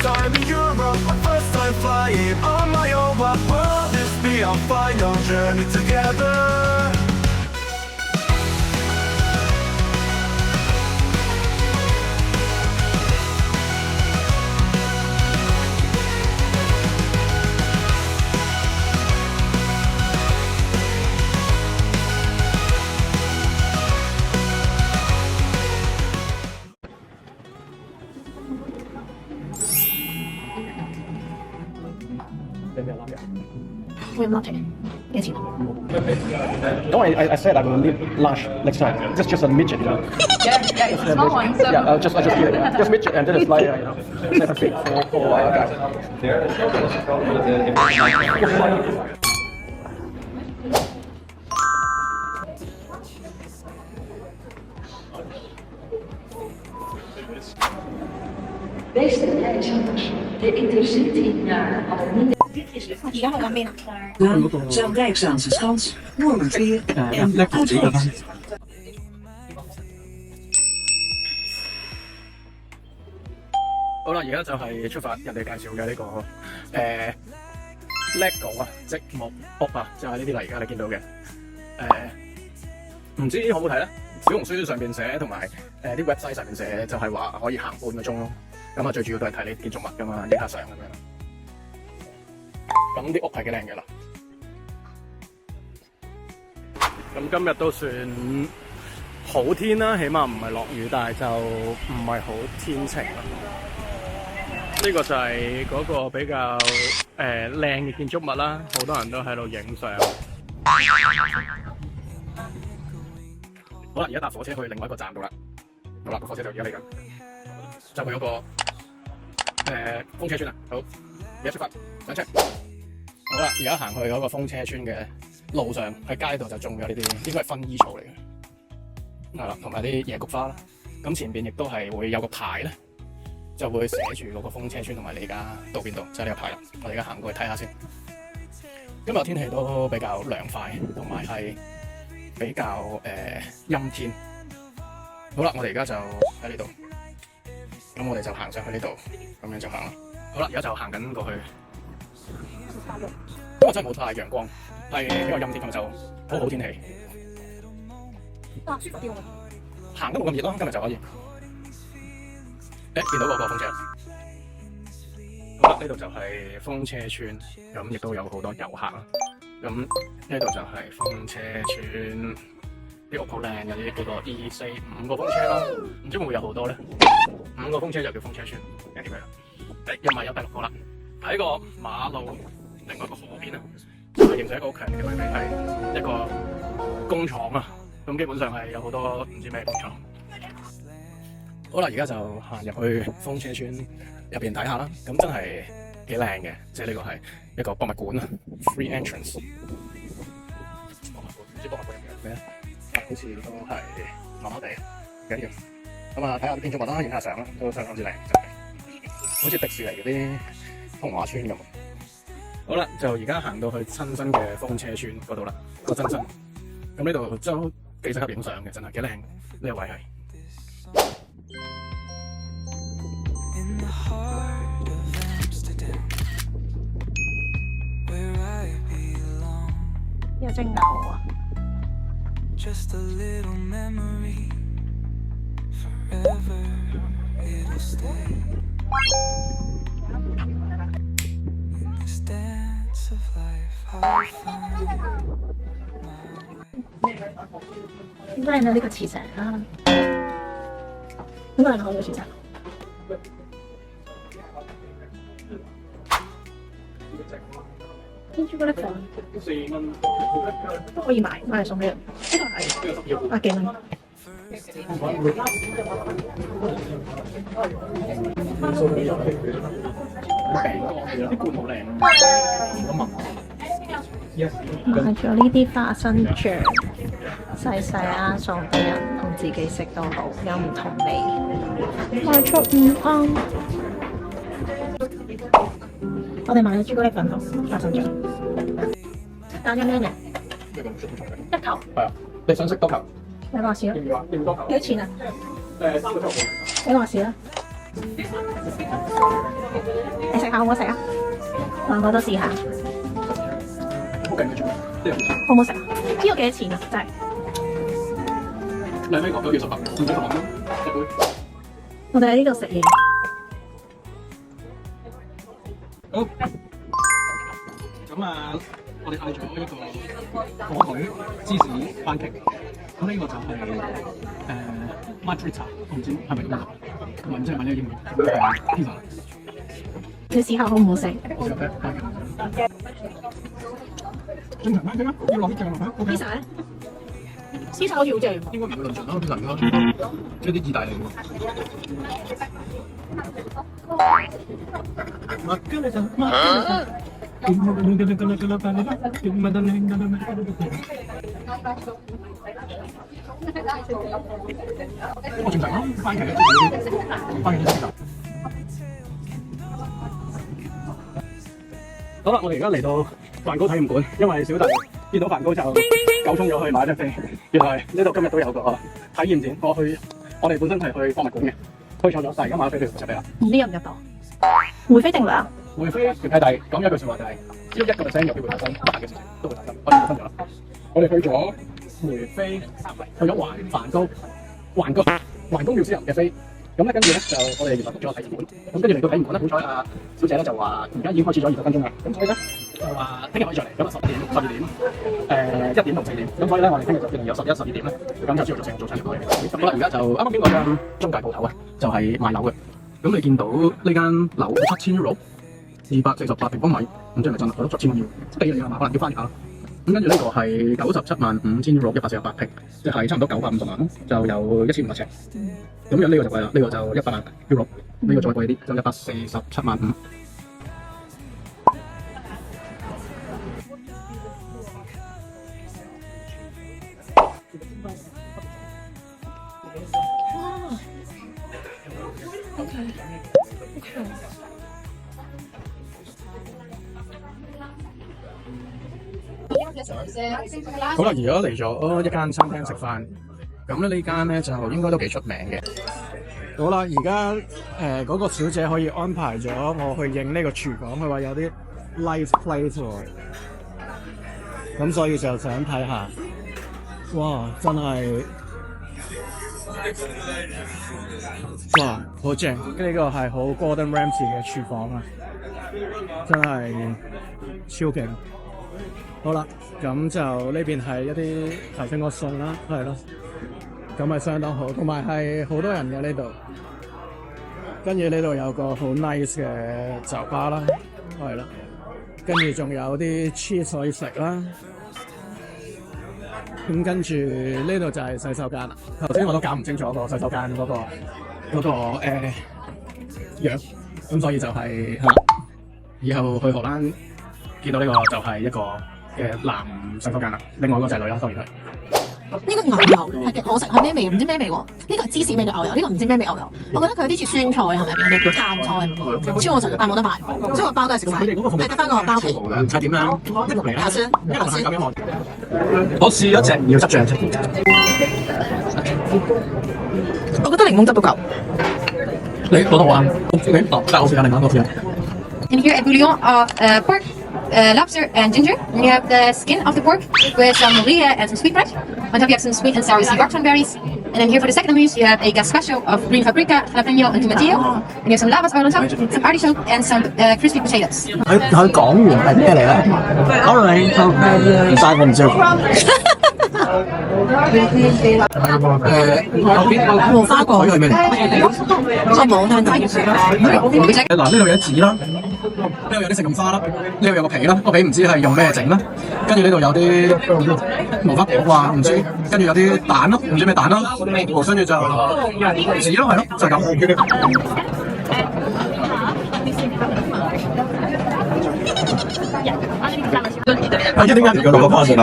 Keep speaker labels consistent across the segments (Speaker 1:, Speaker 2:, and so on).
Speaker 1: time in Europe, my first time flying on my own. What will this be? Our final journey together.
Speaker 2: We're not it. Yes, you.
Speaker 3: No, I said I will leave lunch next time. Just a midget, you know.
Speaker 2: Yeah, it's a small one. So.
Speaker 3: Yeah, just midget and then it's like, 7 feet for guys.
Speaker 4: Beste reizigers, de Intercity naar Almere.
Speaker 2: 而家去緊邊啊？Naar
Speaker 4: Zuid-Dijkzaanse Schans, Wormerveer en Uitgeest.
Speaker 3: 好啦，而家就係出發，人哋介紹嘅呢個LEGO 啊，積木屋啊，就係呢啲啦。而家你見到嘅唔知好唔好睇咧？小紅書上邊寫同埋啲 website 上邊寫就係話可以行半個鐘咯。咁啊，最主要都係睇呢建築物噶嘛，影下相咁樣。咁啲屋係幾靚嘅啦。咁今日都算好天啦，起碼唔係落雨，但係就唔係好天晴啦。呢個就係嗰個比較靚嘅建築物啦，好多人都喺度影相。好啦，而家搭火車去另外一個站度啦。好啦，個火車就而家嚟緊，就去嗰個風車村啊。好，而家出發上車。好啦，而家行去嗰個風車村嘅路上，喺街度就種咗呢啲，應該係薰衣草嚟嘅。係啦，同埋啲野菊花啦。咁前邊亦都係會有個牌咧。就會寫住嗰個風車村同埋你而家到邊度，就係呢個牌。我哋而家行過去睇下先。今日天氣都比較涼快，同埋係比較陰天。好啦，我哋而家就喺呢度，咁我哋就行上去呢度，咁樣就行啦。好啦，而家就行緊過去。今日真係冇太陽光，係比較陰天，咁就好天氣。
Speaker 2: 啊，舒服啲喎。
Speaker 3: 行都冇咁熱咯，今日就可以。見到嗰個風車，好啦，呢度就係風車村，咁亦都有好多遊客啦。咁呢度就係風車村，啲屋好靚，有啲叫做2、4、5個風車啦，唔知會唔會有好多咧？5個風車就叫風車村，有啲咩啦？又咪有第6個啦，喺個馬路另外一個河邊啦，就係形成一個好強烈嘅對比，係一個工廠啊。咁基本上係有好多唔知咩工廠。好啦，而家就行入去風車村入邊睇下啦。咁真係幾靚嘅，即係呢個係一個博物館啊 ，free entrance。博物館唔知博物館入邊有咩？好似都係麻麻地，唔緊要。咁啊，睇下啲建築物啦，影下相啦，都相當之靚，真係好似迪士尼嗰啲童話村咁。好啦，就而家行到去親身嘅風車村嗰度啦，個真身。咁呢度都幾適合影相嘅，真係幾靚。呢個位係。
Speaker 2: 有隻牛啊！
Speaker 1: Just a little memory, forever it'll stay. In this dance of life, I'll find my way.
Speaker 2: 好靚啊！呢個磁石啊，好多人開咗磁石。啲朱古力粉
Speaker 3: 4蚊
Speaker 2: 都可以買，買嚟送俾人。呢個係幾蚊。
Speaker 3: 啲罐好靚，
Speaker 2: 買咗呢啲花生醬，細細啊，送俾人同自己食都好，有唔同味。買咗5盎。我哋買咗朱古力粉同花生醬。單張咩嘅？1球。
Speaker 3: 係啊，你想食多球？
Speaker 2: 你話事啦。
Speaker 3: 要多球？
Speaker 2: 幾多錢啊？
Speaker 3: 3個球。
Speaker 2: 你話事啦。你食下好唔好食啊？兩個都試下，
Speaker 3: 好勁嘅仲，
Speaker 2: 好唔好食啊？呢個幾多錢啊？真係
Speaker 3: 2蚊港幣叫18，唔使10蚊一杯。
Speaker 2: 我哋喺呢度食嘢。
Speaker 3: 好，咁啊，我哋嗌咗一個火腿芝士番茄，咁呢個就係Margherita，我唔知係咪咁樣讀，唔係唔知係咪呢個英文，咁係 pizza。
Speaker 2: 你試下好唔好食？
Speaker 3: 我試下睇。正常番茄啊，要落啲醬落去。OK。
Speaker 2: pizza 咧？pizza 好似好正。
Speaker 3: 應該唔會論盡啦，pizza 應該即係啲意大利喎。我正常咯，番茄都知道。好啦，我哋而家嚟到梵高體驗館，因為小弟見到梵高就狗衝咗去買張飛。原來呢度今日都有個體驗展，我哋本身係去博物館嘅，推錯咗，但係而家買咗飛出嚟啦。
Speaker 2: 唔知入唔入到？會飛定量？
Speaker 3: 會飛條契弟講咗一句説話就係，只要1%有機會發生大嘅事情，都會發生。我哋發生咗啦。我哋去咗梅飛，去咗環宮廟私人嘅飛。咁咧跟住咧就我哋原來 book 咗個體驗館，咁跟住嚟到體驗館咧，好彩啊小姐咧就話而家已經開始咗20分鐘啦，咁所以咧就話聽日可以再嚟，咁啊11點、12點、1點同4點，咁所以咧我哋聽日就定有11、12點咧，咁就朝頭早食早餐入去。咁好啦，而家就啱啱經過間中介鋪頭啊，就係賣樓嘅。咁你見到呢間樓7000 €248平方米，唔知係咪真啊？我都7000蚊要，地嚟㗎嘛，可能要翻譯下。咁跟住呢個係975000 €148平，即係差唔多950萬，就有1500尺。咁樣呢個就貴啦，呢個就100萬€，呢個再貴啲，就147萬5。好啦，而家嚟咗一間餐廳食飯，咁咧呢間咧就應該都幾出名嘅。好啦，而家嗰個小姐可以安排咗我去影呢個廚房，佢話有啲 light plate 喎，咁所以就想睇下。哇，真係哇好正！呢個係好 Gordon Ramsay 嘅廚房啊，真係超勁。好啦，咁就呢邊係一啲頭先個餸啦，係咯，咁係相當好，同埋係好多人嘅呢度。跟住呢度有個好 nice 嘅酒吧啦，係咯，跟住仲有啲 cheese 可以食啦。咁跟住呢度就係洗手間啦。頭先我都搞唔清楚個洗手間嗰個樣，咁所以就係係啦。以後去荷蘭見到呢個就係一個嘅男洗手間啦，另外嗰個就係女啦，當然係。
Speaker 2: 呢個牛油係幾好食，係咩味？唔知咩味喎？呢個係芝士味嘅牛油，呢個唔知咩味牛油。我覺得佢有啲似酸菜，係咪？你叫炭菜，超好食，但冇得賣，所以個包都係食晒。係得翻個包皮。
Speaker 3: 係點樣？一落嚟啦，
Speaker 2: 先，
Speaker 3: 咁樣我試咗隻，唔要執醬啫。
Speaker 2: 我覺得檸檬汁都夠。
Speaker 3: 你攞到我啱，但我試下另外一個先。
Speaker 5: And here a bouillon of pork, lobster, and ginger. And you have the skin of the pork with some Maria and some sweetbread. On top you have some sweet and sour sea buckthorn berries. And then here for the second amuse you have a gazpacho of green paprika, jalapeno, and tomatillo. And you have some lavas oil on top, some artichoke, and some crispy potatoes.
Speaker 3: 佢講完係咩嚟咧？可能你但係我唔知。
Speaker 2: 無花果。
Speaker 3: 係咩嚟？
Speaker 2: 我冇聽到。
Speaker 3: 嗱，呢度有紙啦，呢度有啲食用花啦，呢度有個皮啦，個皮唔知係用咩整啦。跟住呢度有啲無花果啩，唔知。跟住有啲蛋咯，唔知咩蛋啦。跟住就紙咯，係咯，就係咁。係點解條路個 course 唔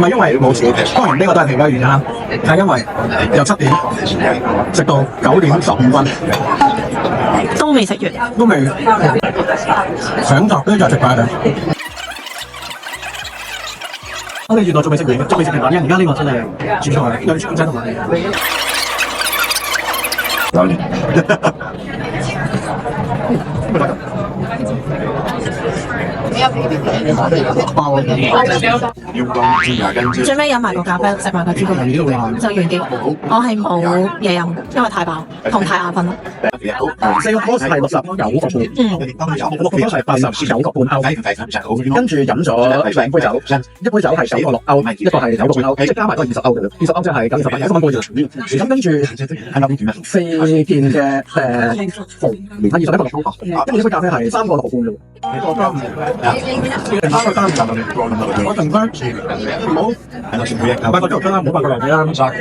Speaker 3: 係因為冇錢，當然呢個都係其他原因啦。係因為由7點直到9點15分，
Speaker 2: 都未食完，
Speaker 3: 都未上集都就食快啦。我哋原來仲未食完，仲未食完，因為而家呢個真係主菜，有啲腸仔同埋。
Speaker 2: 最尾飲埋個咖啡，食埋個朱古力就完結。我係冇嘢飲，因為太飽同太眼瞓啦。
Speaker 6: 四個 course 係69個半，六個 course 係89個半歐，跟住飲咗兩杯酒，一杯酒係9個6歐，一個係9個半歐，即係加埋都係20歐嘅，20歐即係98，一個蚊杯啫。咁跟住4件嘅紅連翻21個6歐，跟住呢杯咖啡係3個6毫半嘅。我陣間唔好8個鐘啦，唔好8個6幾啦，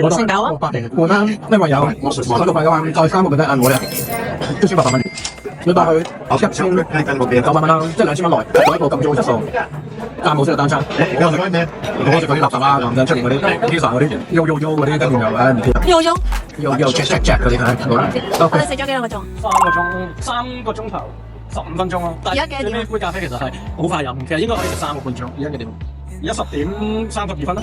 Speaker 2: 成九啊
Speaker 6: 半啦，因為有3個塊嘅話，再3個嘅得按我哋都先800蚊，你帶去1900蚊啦，即係2000蚊內做一個咁高質素，但冇食單餐。我食嗰啲咩？我食嗰啲垃圾啊，出面嗰啲 pizza 嗰啲，yo嗰啲，跟住又唔知。yo jack 嗰啲睇好啦。
Speaker 2: 我哋食咗幾多個鐘
Speaker 3: 3個鐘頭15分鐘咯。
Speaker 2: 而家幾點？
Speaker 3: 呢杯咖啡其實係好快飲，其實應該可以食3個半鐘。而家幾點？而家10點32分啦。